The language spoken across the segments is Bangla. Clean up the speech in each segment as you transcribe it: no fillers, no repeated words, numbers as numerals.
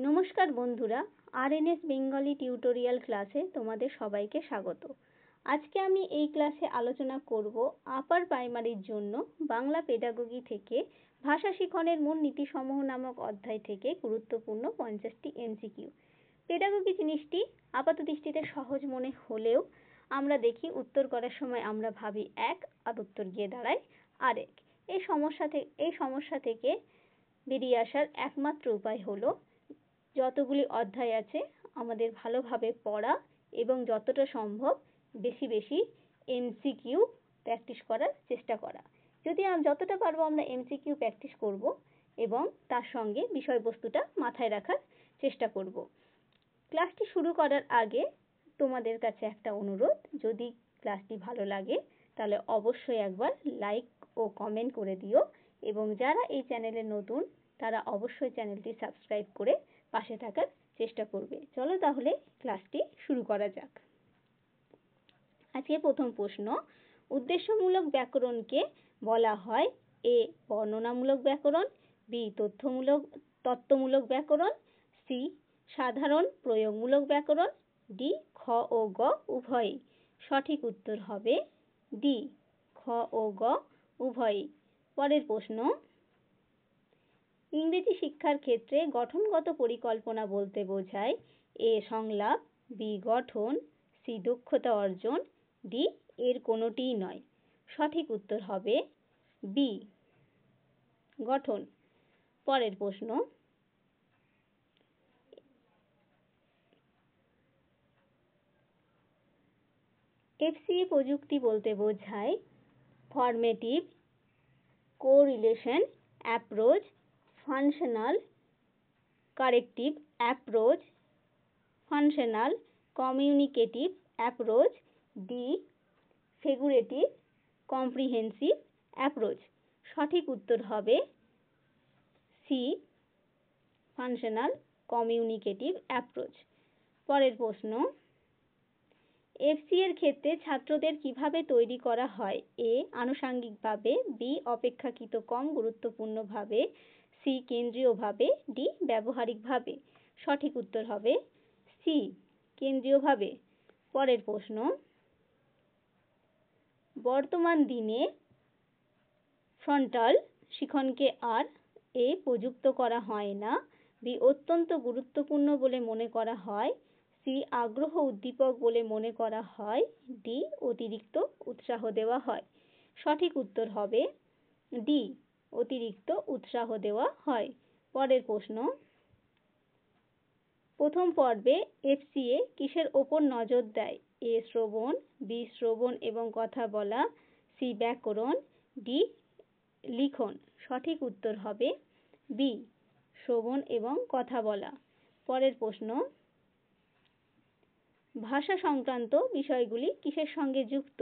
নমস্কার বন্ধুরা, আরএনএস বেঙ্গলি টিউটোরিয়াল ক্লাসে তোমাদের সবাইকে স্বাগত। আজকে আমি এই ক্লাসে আলোচনা করব আপার প্রাইমারির জন্য বাংলা পেডাগোগি থেকে ভাষা শিখনের মূল নীতিসমূহ নামক অধ্যায় থেকে গুরুত্বপূর্ণ 50টি এমসিকিউ। পেডাগোগি জিনিসটি আপাতদৃষ্টিতে সহজ মনে হলেও আমরা দেখি উত্তর করার সময় আমরা ভাবি এক আর উত্তর গিয়ে দাঁড়ায় আরেক। এই সমস্যা থেকে বেরিয়ে আসার একমাত্র উপায় হলো যতগুলি অধ্যায় আছে আমাদের ভালোভাবে পড়া এবং যতটা সম্ভব বেশি বেশি এমসিকিউ প্র্যাকটিস করার চেষ্টা করা। যতটা পারবো আমরা এমসিকিউ প্র্যাকটিস করব এবং তার সঙ্গে বিষয়বস্তুটা মাথায় রাখার চেষ্টা করব। ক্লাসটি শুরু করার আগে তোমাদের কাছে একটা অনুরোধ, যদি ক্লাসটি ভালো লাগে তাহলে অবশ্যই একবার লাইক ও কমেন্ট করে দিও এবং যারা এই চ্যানেলে নতুন তারা অবশ্যই চ্যানেলটি সাবস্ক্রাইব করে পাশে থাকার চেষ্টা করবে। চলো তাহলে ক্লাসটি শুরু করা যাক। আজকে প্রথম প্রশ্ন, উদ্দেশ্যমূলক ব্যাকরণকে বলা হয় এ বর্ণনামূলক ব্যাকরণ, বি তথ্যমূলক ব্যাকরণ, সি সাধারণ প্রয়োগমূলক ব্যাকরণ, ডি খ ও গ উভয়ই। সঠিক উত্তর হবে ডি খ ও গ উভয়ই। পরের প্রশ্ন, ইংরেজি শিক্ষার ক্ষেত্রে গঠনগত পরিকল্পনা বলতে বোঝায় এ সংলাপ, বি গঠন, সি দক্ষতা অর্জন, ডি এর কোনোটিই নয়। সঠিক উত্তর হবে বি গঠন। পরের প্রশ্ন, এফসিএ প্রযুক্তি বলতে বোঝায় formative, correlation approach, functional corrective approach, functional communicative approach, D figurative comprehensive approach. সঠিক উত্তর হবে সি ফাংশনাল কমিউনিকেটিভ অ্যাপ্রোচ। পরের প্রশ্ন, এফসি এর ক্ষেত্রে ছাত্রদের কিভাবে তৈরি করা হয়? এ আনুষাঙ্গিকভাবে, বি অপেক্ষাকৃত কম গুরুত্বপূর্ণভাবে, সি কেন্দ্রীয়ভাবে, ডি ব্যবহারিকভাবে। সঠিক উত্তর হবে সি কেন্দ্রীয়ভাবে। পরের প্রশ্ন, বর্তমান দিনে ফ্রন্টাল শিখনকে আর এ প্রযুক্ত করা হয় না, বি অত্যন্ত গুরুত্বপূর্ণ বলে মনে করা হয়, সি আগ্রহ উদ্দীপক বলে মনে করা হয়, ডি অতিরিক্ত উৎসাহ দেওয়া হয়। সঠিক উত্তর হবে ডি অতিরিক্ত উৎসাহ দেওয়া হয়। পরের প্রশ্ন, প্রথম পর্বে এফসিএ কিসের ওপর নজর দেয়? এ শ্রবণ, বি শ্রবণ এবং কথা বলা, সি ব্যাকরণ, ডি লিখন। সঠিক উত্তর হবে বি শ্রবণ এবং কথা বলা। পরের প্রশ্ন, ভাষা সংক্রান্ত বিষয়গুলি কিসের সঙ্গে যুক্ত?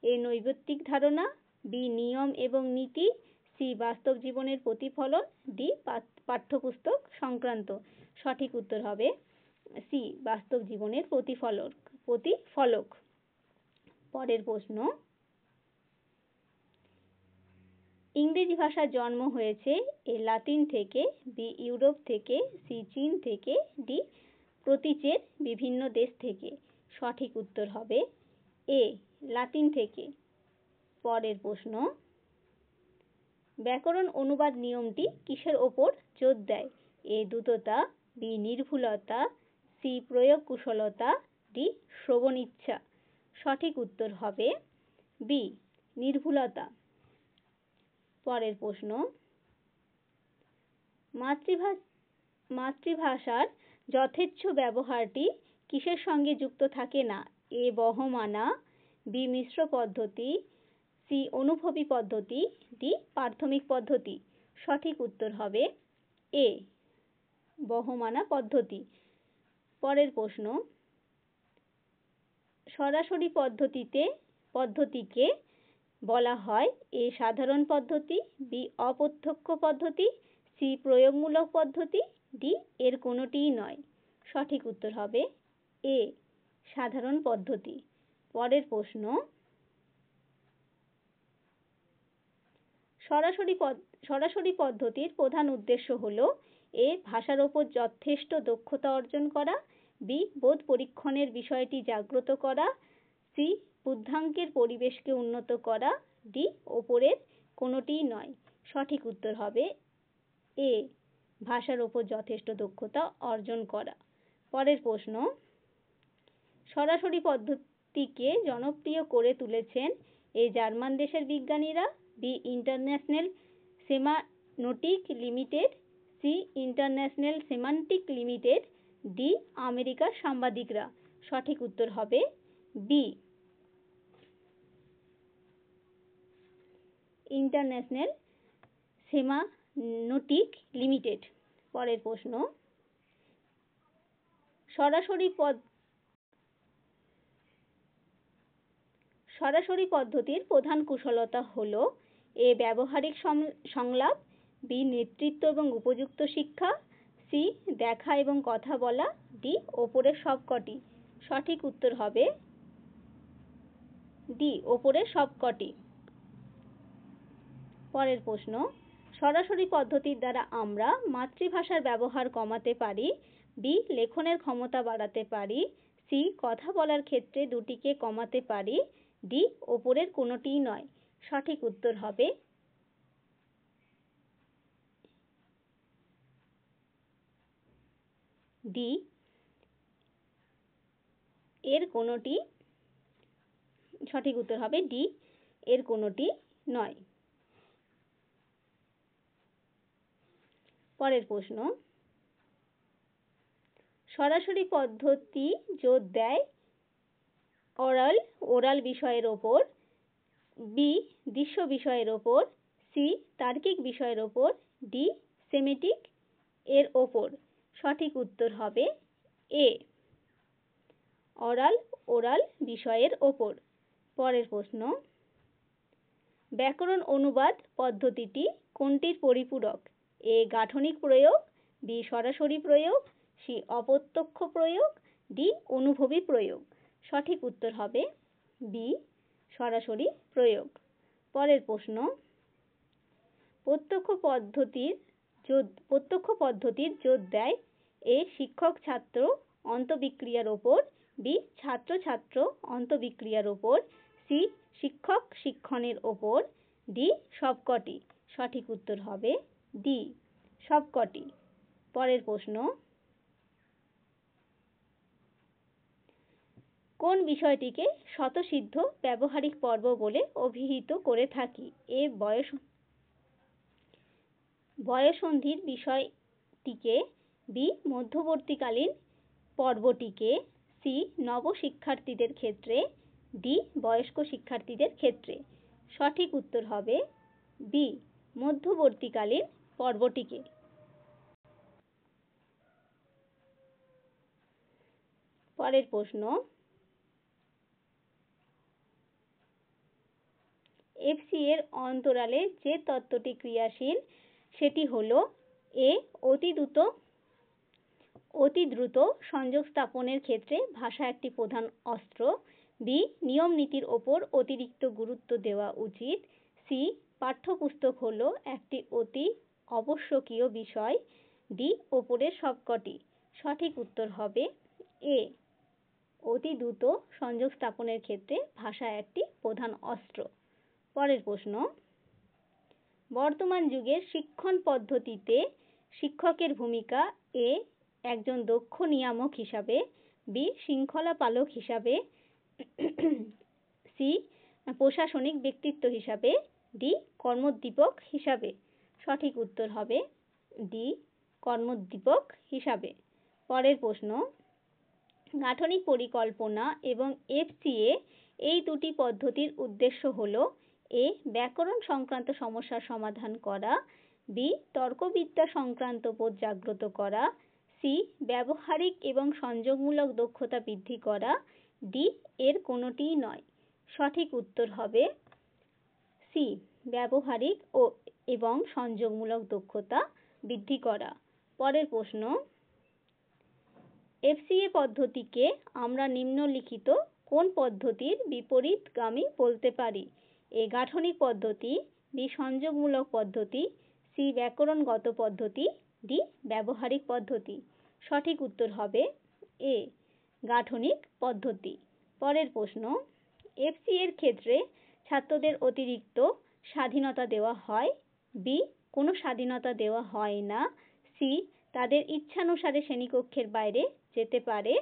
এ নৈর্ব্যক্তিক ধারণা, বি নিয়ম এবং নীতি, সি বাস্তব জীবনের প্রতিফলন, ডি পাঠ্যপুস্তক সংক্রান্ত। সঠিক উত্তর হবে সি বাস্তব জীবনের প্রতিফলক। পরের প্রশ্ন, ইংরেজি ভাষার জন্ম হয়েছে এ লাতিন থেকে, বি ইউরোপ থেকে, সি চীন থেকে, ডি প্রতীচের বিভিন্ন দেশ থেকে। সঠিক উত্তর হবে এ লাতিন থেকে। পরের প্রশ্ন, ব্যাকরণ অনুবাদ নিয়মটি কিসের ওপর জোর দেয়? এ দ্রুততা, বি নির্ভুলতা, সি প্রয়োগ কুশলতা, ডি শ্রবণ ইচ্ছা। সঠিক উত্তর হবে বি নির্ভুলতা। পরের প্রশ্ন, মাতৃভাষার যথেচ্ছ ব্যবহারটি কিসের সঙ্গে যুক্ত থাকে না? এ বহমানা, বি মিশ্র পদ্ধতি, সি অনুভবী পদ্ধতি, ডি প্রাথমিক পদ্ধতি। সঠিক উত্তর হবে এ বহমানা পদ্ধতি। পরের প্রশ্ন, সরাসরি পদ্ধতিকে বলা হয় এ সাধারণ পদ্ধতি, বি অপ্রত্যক্ষ পদ্ধতি, সি প্রয়োগমূলক পদ্ধতি, ডি এর কোনোটিই নয়। সঠিক উত্তর হবে এ সাধারণ পদ্ধতি। পরের প্রশ্ন, সরাসরি পদ্ধতির প্রধান উদ্দেশ্য হলো এ ভাষার ওপর যথেষ্ট দক্ষতা অর্জন করা, বি বোধ পরীক্ষণের বিষয়টি জাগ্রত করা, সি বুদ্ধাঙ্কের পরিবেশকে উন্নত করা, ডি ওপরের কোনোটিই নয়। সঠিক উত্তর হবে এ ভাষার ওপর যথেষ্ট দক্ষতা অর্জন করা। পরের প্রশ্ন, সরাসরি পদ্ধতিকে জনপ্রিয় করে তুলেছেন এ জার্মান দেশের বিজ্ঞানীরা, B international semantic limited, C international semantic limited, D আমেরিকার সাংবাদিকরা। সঠিক উত্তর হবে বি ইন্টারন্যাশনাল সেমানোটিক লিমিটেড। পরের প্রশ্ন, সরাসরি পদ্ধতির প্রধান কুশলতা হল এ ব্যবহারিক সংলাপ, বি নেতৃত্ব এবং উপযুক্ত শিক্ষা, সি দেখা এবং কথা বলা, ডি ওপরের সবকটি। সঠিক উত্তর হবে ডি ওপরের সবকটি। পরের প্রশ্ন, সরাসরি পদ্ধতির দ্বারা আমরা মাতৃভাষার ব্যবহার কমাতে পারি, বি লেখনের ক্ষমতা বাড়াতে পারি, সি কথা বলার ক্ষেত্রে দুটিকে কমাতে পারি, ডি ওপরের কোনোটিই নয়। সঠিক উত্তর হবে ডি এর কোনোটি। সঠিক উত্তর হবে ডি এর কোনোটি নয়। পরের প্রশ্ন, সরাসরি পদ্ধতি জোর দেয় ওরাল বিষয়ের ওপর, বি দৃশ্য বিষয়ের ওপর, সি তার্কিক বিষয়ের ওপর, ডি সেমেটিক এর ওপর। সঠিক উত্তর হবে এ ওরাল বিষয়ের ওপর। পরের প্রশ্ন, ব্যাকরণ অনুবাদ পদ্ধতিটি কোনটির পরিপূরক? এ গাঠনিক প্রয়োগ, বি সরাসরি প্রয়োগ, সি অপ্রত্যক্ষ প্রয়োগ, ডি অনুভবী প্রয়োগ। সঠিক উত্তর হবে বি সরাসরি প্রয়োগ। পরের প্রশ্ন, প্রত্যক্ষ পদ্ধতির জোর দেয় এ শিক্ষক ছাত্র অন্তঃবিক্রিয়ার ওপর, বি ছাত্র ছাত্র অন্তঃবিক্রিয়ার ওপর, সি শিক্ষক শিক্ষণের ওপর, ডি সবকটি। সঠিক উত্তর হবে ডি সবকটি। পরের প্রশ্ন, কোন বিষয়টিকে স্বতঃসিদ্ধ ব্যবহারিক পর্ব বলে অভিহিত করে থাকি? এ বয়ঃসন্ধির বিষয়টিকে, বি মধ্যবর্তীকালীন পর্বটিকে, সি নব শিক্ষার্থীদের ক্ষেত্রে, ডি বয়স্ক শিক্ষার্থীদের ক্ষেত্রে। সঠিক উত্তর হবে বি মধ্যবর্তীকালীন পর্বটিকে। পরের প্রশ্ন, এফসি এর অন্তরালে যে তত্ত্বটি ক্রিয়াশীল সেটি হল এ অতি দ্রুত সংযোগ স্থাপনের ক্ষেত্রে ভাষা একটি প্রধান অস্ত্র, বি নিয়ম নীতির ওপর অতিরিক্ত গুরুত্ব দেওয়া উচিত, সি পাঠ্যপুস্তক হল একটি অতি আবশ্যকীয় বিষয়, ডি ওপরের সবকটি। সঠিক উত্তর হবে এ অতি দ্রুত সংযোগ স্থাপনের ক্ষেত্রে ভাষা একটি প্রধান অস্ত্র। পরের প্রশ্ন, বর্তমান যুগের শিক্ষণ পদ্ধতিতে শিক্ষকের ভূমিকা, এ একজন দক্ষ নিয়ামক হিসাবে, বি শৃঙ্খলা পালক হিসাবে, সি প্রশাসনিক ব্যক্তিত্ব হিসাবে, ডি কর্মোদ্দীপক হিসাবে। সঠিক উত্তর হবে ডি কর্মোদ্দীপক হিসাবে। পরের প্রশ্ন, গাঠনিক পরিকল্পনা এবং এফসিএ এই দুটি পদ্ধতির উদ্দেশ্য হল এ ব্যাকরণ সংক্রান্ত সমস্যার সমাধান করা, বি তর্কবিদ্যা সংক্রান্ত বোধ জাগ্রত করা, সি ব্যবহারিক এবং সংযোগমূলক দক্ষতা বৃদ্ধি করা, ডি এর কোনোটিই নয়। সঠিক উত্তর হবে সি ব্যবহারিক এবং সংযোগমূলক দক্ষতা বৃদ্ধি করা। পরের প্রশ্ন, এফসিএ পদ্ধতিকে আমরা নিম্নলিখিত কোন পদ্ধতির বিপরীতগামী বলতে পারি? এ গাঠনিক পদ্ধতি, বি সংযোগমূলক পদ্ধতি, সি ব্যাকরণগত পদ্ধতি, ডি ব্যবহারিক পদ্ধতি। সঠিক উত্তর হবে এ গাঠনিক পদ্ধতি। পরের প্রশ্ন, এফসি এর ক্ষেত্রে ছাত্রদের অতিরিক্ত স্বাধীনতা দেওয়া হয়, বি কোনো স্বাধীনতা দেওয়া হয় না, সি তাদের ইচ্ছানুসারে শ্রেণীকক্ষের বাইরে যেতে পারে,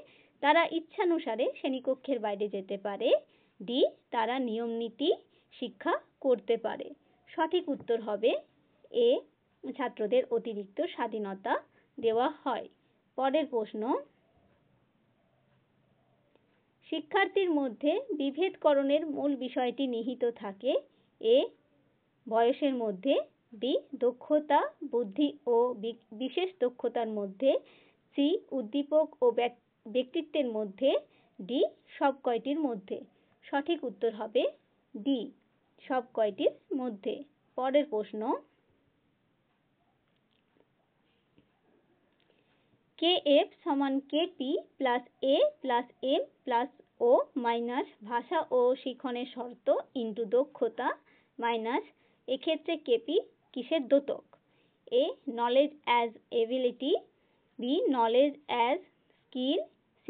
তারা ইচ্ছানুসারে শ্রেণীকক্ষের বাইরে যেতে পারে, ডি তারা নিয়ম নীতি শিক্ষা করতে পারে। সঠিক উত্তর হবে এ ছাত্রদের অতিরিক্ত স্বাধীনতা দেওয়া হয়। পরের প্রশ্ন, শিক্ষার্থীর মধ্যে বিভেদকরণের মূল বিষয়টি নিহিত থাকে, এ বয়সের মধ্যে, বি দক্ষতা বুদ্ধি ও বিশেষ দক্ষতার মধ্যে, সি উদ্দীপক ও ব্যক্তিত্বের মধ্যে, ডি সব কয়টির মধ্যে। সঠিক উত্তর হবে ডি সব কয়টির মধ্যে। পরের প্রশ্ন, KF সমান KP plus A plus M plus O minus ভাষা ও শিখনের শর্ত ইন্টু দক্ষতা মাইনাস এক্ষেত্রে KP কিসের দ্যোতক? A knowledge as ability, B knowledge as skill, C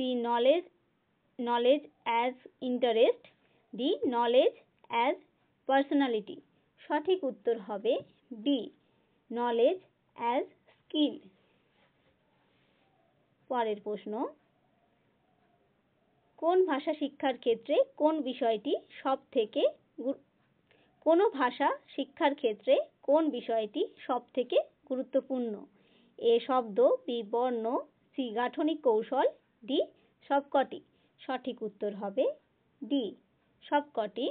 knowledge as interest, D knowledge as personality. সঠিক উত্তর হবে বি নলেজ অ্যাজ স্কিল। পরের প্রশ্ন, কোন ভাষা শিক্ষার ক্ষেত্রে কোন বিষয়টি কোনো ভাষা শিক্ষার ক্ষেত্রে কোন বিষয়টি সব থেকে গুরুত্বপূর্ণ? এ শব্দ, বি বর্ণ, সি গাঠনিক কৌশল, ডি সবকটি। সঠিক উত্তর হবে ডি সবকটি।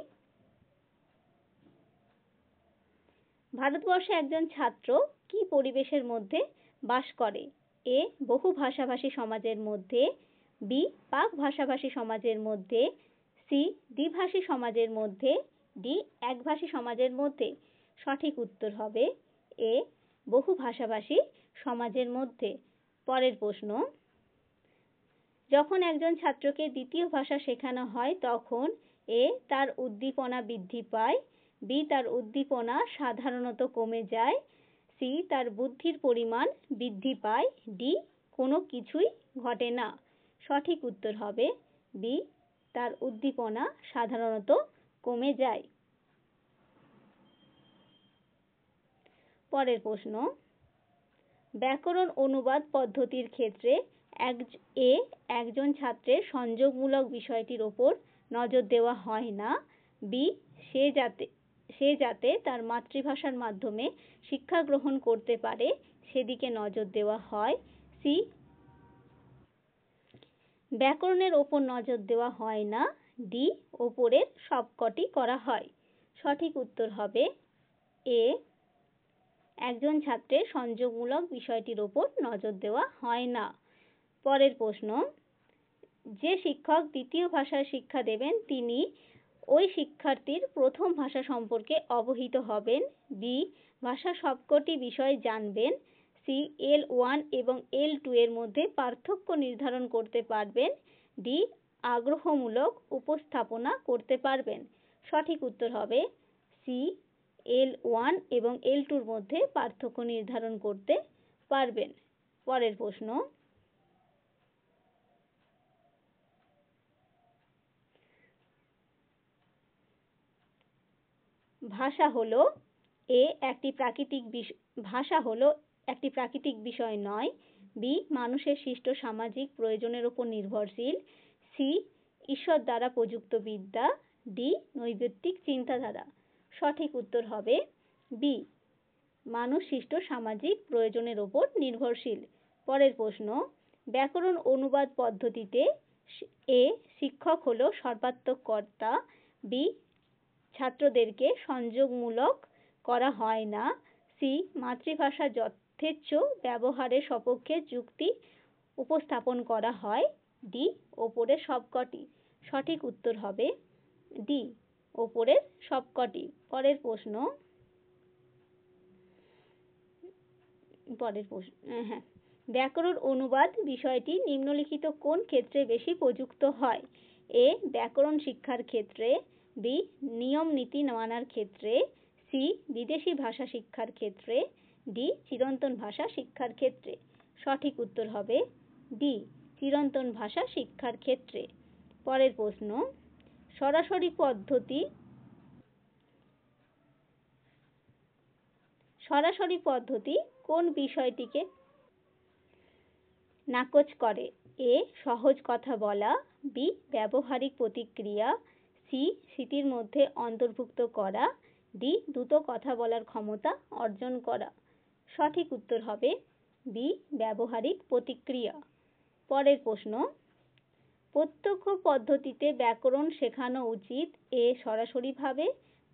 ভারতবর্ষে একজন ছাত্র কি পরিবেশের মধ্যে বাস করে? এ বহু ভাষাভাষী সমাজের মধ্যে, বি পাক ভাষাভাষী সমাজের মধ্যে, সি দ্বিভাষী সমাজের মধ্যে, ডি একভাষী সমাজের মধ্যে। সঠিক উত্তর হবে এ বহু ভাষাভাষী সমাজের মধ্যে। পরের প্রশ্ন, যখন একজন ছাত্রকে দ্বিতীয় ভাষা শেখানো হয় তখন এ তার উদ্দীপনা বৃদ্ধি পায়, বি তার উদ্দীপনা সাধারণত কমে যায়, সি তার বুদ্ধির পরিমাণ বৃদ্ধি পায়, ডি কোনো কিছুই ঘটে না। সঠিক উত্তর হবে বি তার উদ্দীপনা সাধারণত কমে যায়। পরের প্রশ্ন, ব্যাকরণ অনুবাদ পদ্ধতির ক্ষেত্রে একজন ছাত্রের সংযোগমূলক বিষয়টির ওপর নজর দেওয়া হয় না, বি সে যাতে তার মাতৃভাষার মাধ্যমে শিক্ষা গ্রহণ করতে পারে সেদিকে নজর দেওয়া হয়, সি ব্যাকরণের ওপর নজর দেওয়া হয় না, ডি ওপরের সবকটি করা হয়। সঠিক উত্তর হবে এ একজন ছাত্রের সংযোগমূলক বিষয়টির ওপর নজর দেওয়া হয় না। পরের প্রশ্ন, যে শিক্ষক দ্বিতীয় ভাষায় শিক্ষা দেবেন তিনি ওই শিক্ষার্থীর প্রথম ভাষা সম্পর্কে অবহিত হবেন, বি ভাষা সবকটি বিষয় জানবেন, সি L1 এবং L2 এর মধ্যে পার্থক্য নির্ধারণ করতে পারবেন, ডি আগ্রহমূলক উপস্থাপনা করতে পারবেন। সঠিক উত্তর হবে সি L1 এবং L2 এর মধ্যে পার্থক্য নির্ধারণ করতে পারবেন। পরের প্রশ্ন, ভাষা হলো একটি প্রাকৃতিক বিষয় নয়, বি মানুষের সৃষ্ট সামাজিক প্রয়োজনের উপর নির্ভরশীল, সি ঈশ্বর দ্বারা প্রযুক্ত বিদ্যা, ডি নৈবেত্তিক চিন্তাধারা। সঠিক উত্তর হবে বি মানুষ সৃষ্ট সামাজিক প্রয়োজনের উপর নির্ভরশীল। পরের প্রশ্ন, ব্যাকরণ অনুবাদ পদ্ধতিতে এ শিক্ষক হলো সর্বাত্মক কর্তা, বি ছাত্রদেরকে সংযোগমূলক করা হয় না, সি মাতৃভাষা যথেচ্ছ ব্যবহারের সপক্ষে যুক্তি উপস্থাপন করা হয়, ডি ওপরের সবকটি। সঠিক উত্তর হবে ডি ওপরের সবকটি। পরের প্রশ্ন, ব্যাকরণ অনুবাদ বিষয়টি নিম্নলিখিত কোন ক্ষেত্রে বেশি প্রযুক্ত হয়? এ ব্যাকরণ শিক্ষার ক্ষেত্রে, বি নিয়ম নীতি মানার ক্ষেত্রে, সি বিদেশি ভাষা শিক্ষার ক্ষেত্রে, ডি চিরন্তন ভাষা শিক্ষার ক্ষেত্রে। সঠিক উত্তর হবে ডি চিরন্তন ভাষা শিক্ষার ক্ষেত্রে। পরের প্রশ্ন, সরাসরি পদ্ধতি কোন বিষয়টিকে নাকচ করে? এ সহজ কথা বলা, বি ব্যবহারিক প্রতিক্রিয়া, সি স্মৃতির মধ্যে অন্তর্ভুক্ত করা, ডি দ্রুত কথা বলার ক্ষমতা অর্জন করা। সঠিক উত্তর হবে বি ব্যবহারিক প্রতিক্রিয়া। পরের প্রশ্ন, প্রত্যক্ষ পদ্ধতিতে ব্যাকরণ শেখানো উচিত, এ সরাসরিভাবে,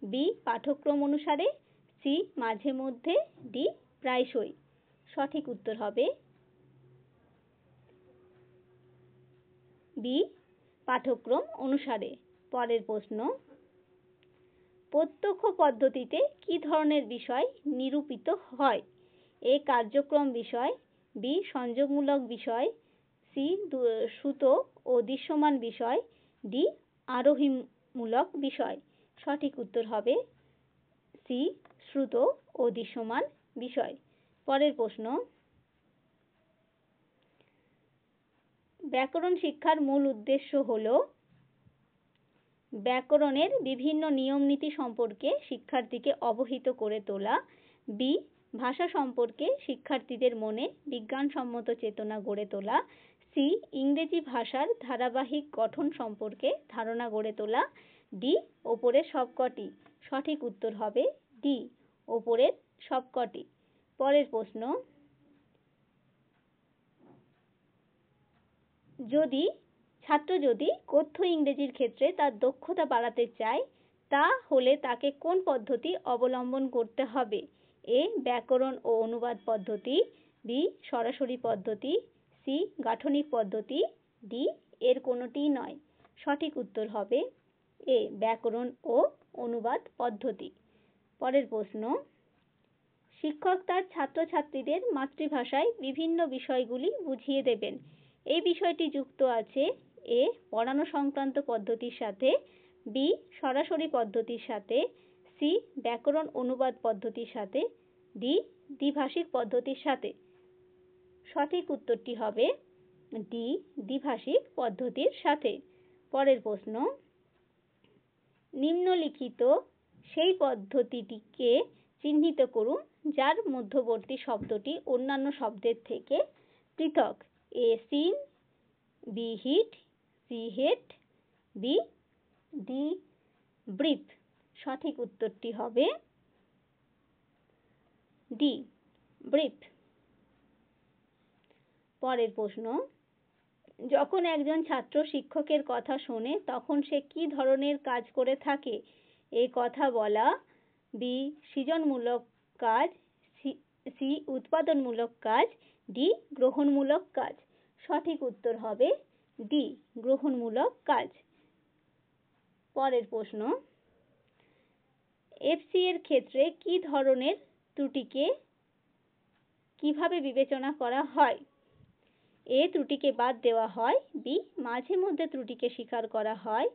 বি পাঠ্যক্রম অনুসারে, সি মাঝে মধ্যে, ডি প্রায়শই। সঠিক উত্তর হবে বি পাঠ্যক্রম অনুসারে। পরের প্রশ্ন, প্রত্যক্ষ পদ্ধতিতে কি ধরনের বিষয় নিরূপিত হয়? এ কার্যক্রম বিষয়, বি সংযোগমূলক বিষয়, সি শ্রুত ও দৃশ্যমান বিষয়, ডি আরোহীমূলক বিষয়। সঠিক উত্তর হবে সি শ্রুত ও দৃশ্যমান বিষয়। পরের প্রশ্ন, ব্যাকরণ শিক্ষার মূল উদ্দেশ্য হল ব্যাকরণের বিভিন্ন নিয়ম নীতি সম্পর্কে শিক্ষার্থীকে অবহিত করে তোলা, বি ভাষা সম্পর্কে শিক্ষার্থীদের মনে বিজ্ঞানসম্মত চেতনা গড়ে তোলা, সি ইংরেজি ভাষার ধারাবাহিক গঠন সম্পর্কে ধারণা গড়ে তোলা, ডি ওপরের সবকটি। সঠিক উত্তর হবে ডি ওপরের সবকটি। পরের প্রশ্ন, ছাত্র যদি কথ্য ইংরেজির ক্ষেত্রে তার দক্ষতা বাড়াতে চায়, তাহলে তাকে কোন পদ্ধতি অবলম্বন করতে হবে? এ ব্যাকরণ ও অনুবাদ পদ্ধতি, বি সরাসরি পদ্ধতি, সি গাঠনিক পদ্ধতি, ডি এর কোনোটিই নয়। সঠিক উত্তর হবে এ ব্যাকরণ ও অনুবাদ পদ্ধতি। পরের প্রশ্ন, শিক্ষক তার ছাত্রছাত্রীদের মাতৃভাষায় বিভিন্ন বিষয়গুলি বুঝিয়ে দেবেন। এই বিষয়টি যুক্ত আছে এ পড়ানো সংক্রান্ত পদ্ধতির সাথে, বি সরাসরি পদ্ধতির সাথে, সি ব্যাকরণ অনুবাদ পদ্ধতির সাথে, ডি দ্বিভাষিক পদ্ধতির সাথে। সঠিক উত্তরটি হবে ডি দ্বিভাষিক পদ্ধতির সাথে। পরের প্রশ্ন, নিম্নলিখিত সেই পদ্ধতিটিকে চিহ্নিত করুন যার মধ্যবর্তী শব্দটি অন্যান্য শব্দের থেকে পৃথক। এ সিন, বি হিট, সি হেট, ডি ব্রিফ। সঠিক উত্তরটি হবে ডি ব্রিফ। পরের প্রশ্ন, যখন একজন ছাত্র শিক্ষকের কথা শোনে তখন সে কি ধরনের কাজ করে থাকে? এ কথা বলা, বি সৃজনমূলক কাজ, সি উৎপাদনমূলক কাজ, ডি গ্রহণমূলক কাজ। সঠিক উত্তর হবে ডি গ্রহণমূলক কাজ। পরের প্রশ্ন, এফসি এর ক্ষেত্রে কি ধরনের ত্রুটিকে কিভাবে বিবেচনা করা হয়? এ ত্রুটিকে বাদ দেওয়া হয়, বি মাঝে মধ্যে ত্রুটিকে স্বীকার করা হয়,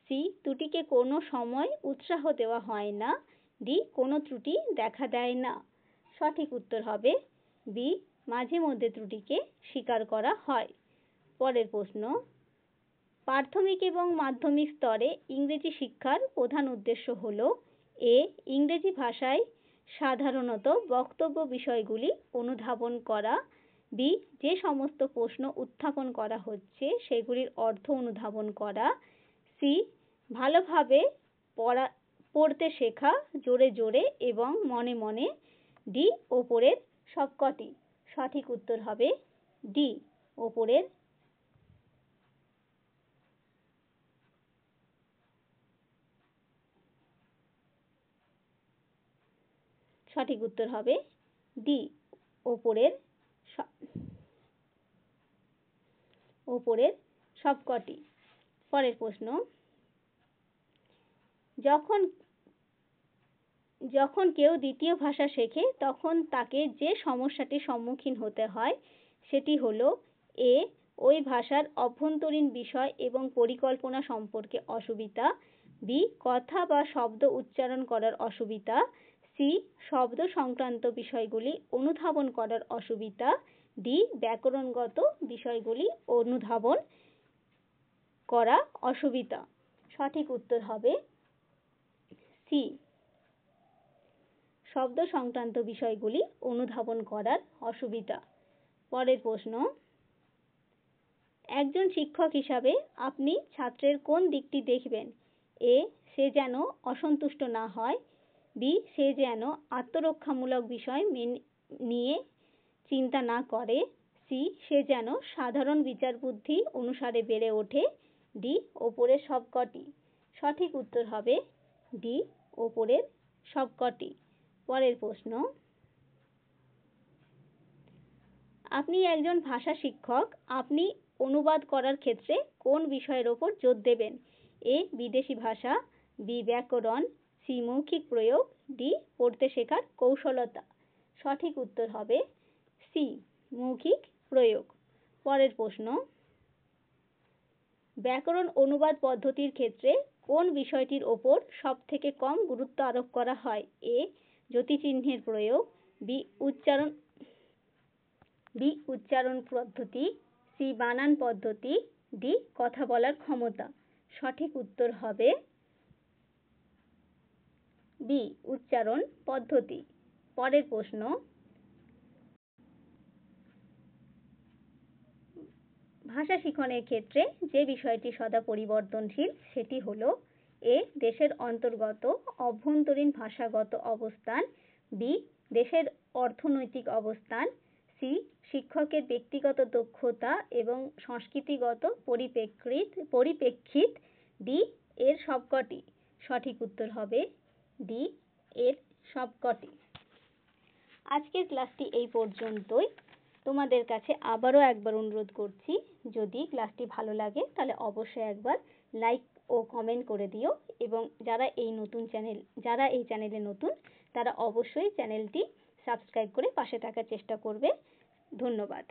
সি ত্রুটিকে কোনো সময় উৎসাহ দেওয়া হয় না, ডি কোনো ত্রুটি দেখা দেয় না। সঠিক উত্তর হবে বি মাঝে মধ্যে ত্রুটিকে স্বীকার করা হয়। পরের প্রশ্ন, প্রাথমিক এবং মাধ্যমিক স্তরে ইংরেজি শিক্ষার প্রধান উদ্দেশ্য হল এ ইংরেজি ভাষায় সাধারণত বক্তব্য বিষয়গুলি অনুধাবন করা, বি যে সমস্ত প্রশ্ন উত্থাপন করা হচ্ছে সেগুলির অর্থ অনুধাবন করা, সি ভালোভাবে পড়তে শেখা জোরে জোরে এবং মনে মনে, ডি ওপরের সবকটি। সঠিক উত্তর হবে ডি ওপরের সঠিক উত্তর হবে ডি ওপরের সবকটি। পরের প্রশ্ন, যখন কেউ দ্বিতীয় ভাষা শেখে তখন তাকে যে সমস্যাটির সম্মুখীন হতে হয় সেটি হলো এ ওই ভাষার অভ্যন্তরীণ বিষয় এবং পরিকল্পনা সম্পর্কে অসুবিধা, বি কথা বা শব্দ উচ্চারণ করার অসুবিধা, সি শব্দ সংক্রান্ত বিষয়গুলি অনুধাবন করার অসুবিধা, ডি ব্যাকরণগত বিষয়গুলি অনুধাবন করা অসুবিধা। সঠিক উত্তর হবে সি শব্দ সংক্রান্ত বিষয়গুলি অনুধাবন করার অসুবিধা। পরের প্রশ্ন, একজন শিক্ষক হিসাবে আপনি ছাত্রের কোন দিকটি দেখবেন? এ সে যেন অসন্তুষ্ট না হয়, বি সে যেন আত্মরক্ষামূলক বিষয় নিয়ে চিন্তা না করে, সি সে যেন সাধারণ বিচার বুদ্ধি অনুসারে বেড়ে ওঠে, ডি ওপরের সবকটি। সঠিক উত্তর হবে ডি ওপরের সবকটি। পরের প্রশ্ন, আপনি একজন ভাষা শিক্ষক, আপনি অনুবাদ করার ক্ষেত্রে কোন বিষয়ের ওপর জোর দেবেন? এ বিদেশি ভাষা, বি ব্যাকরণ, সি মৌখিক প্রয়োগ, ডি পড়তে শেখার কৌশলতা। সঠিক উত্তর হবে সি মৌখিক প্রয়োগ। পরের প্রশ্ন, ব্যাকরণ অনুবাদ পদ্ধতির ক্ষেত্রে কোন বিষয়টির ওপর সবথেকে কম গুরুত্ব আরোপ করা হয়? এ যতিচিহ্নের প্রয়োগ, বি উচ্চারণ পদ্ধতি, সি বানান পদ্ধতি, ডি কথা বলার ক্ষমতা। সঠিক উত্তর হবে বি উচ্চারণ পদ্ধতি। পরের প্রশ্ন, ভাষা শিখনের ক্ষেত্রে যে বিষয়টি সদা পরিবর্তনশীল সেটি হলো এ দেশের অন্তর্গত অভ্যন্তরীণ ভাষাগত অবস্থান, বি দেশের অর্থনৈতিক অবস্থান, সি শিক্ষকের ব্যক্তিগত দক্ষতা এবং সংস্কৃতিগত পরিপ্রেক্ষিত, ডি এর সবকটি। সঠিক উত্তর হবে ডি এর সবকটি। আজকের ক্লাসটি এই পর্যন্তই। তোমাদের কাছে আবারও একবার অনুরোধ করছি, যদি ক্লাসটি ভালো লাগে তাহলে অবশ্যই একবার লাইক ও কমেন্ট করে দিও, এবং যারা এই চ্যানেলে নতুন তারা অবশ্যই চ্যানেলটি সাবস্ক্রাইব করে পাশে থাকার চেষ্টা করবে। ধন্যবাদ।